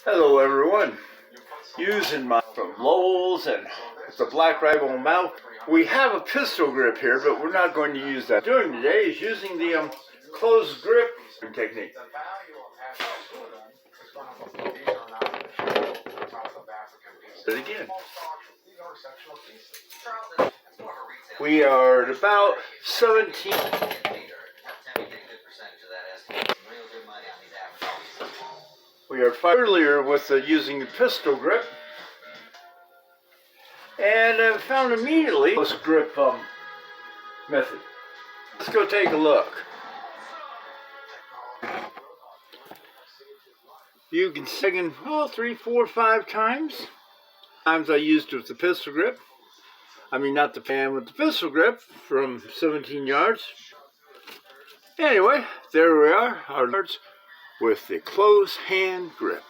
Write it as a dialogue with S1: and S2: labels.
S1: Hello everyone, using my from Lowell's and it's a Black Rifle mount. We have a pistol grip here, but we're not going to use that. What we're doing today is using the closed grip technique. Again, we are at about 17. We are earlier with using the pistol grip, and I found immediately this grip method. Let's go take a look. You can second 3, 4, 5 times. Times I used it with the pistol grip. I mean, not the pan with the pistol grip from 17 yards. Anyway, there we are, our yards with the closed hand grip.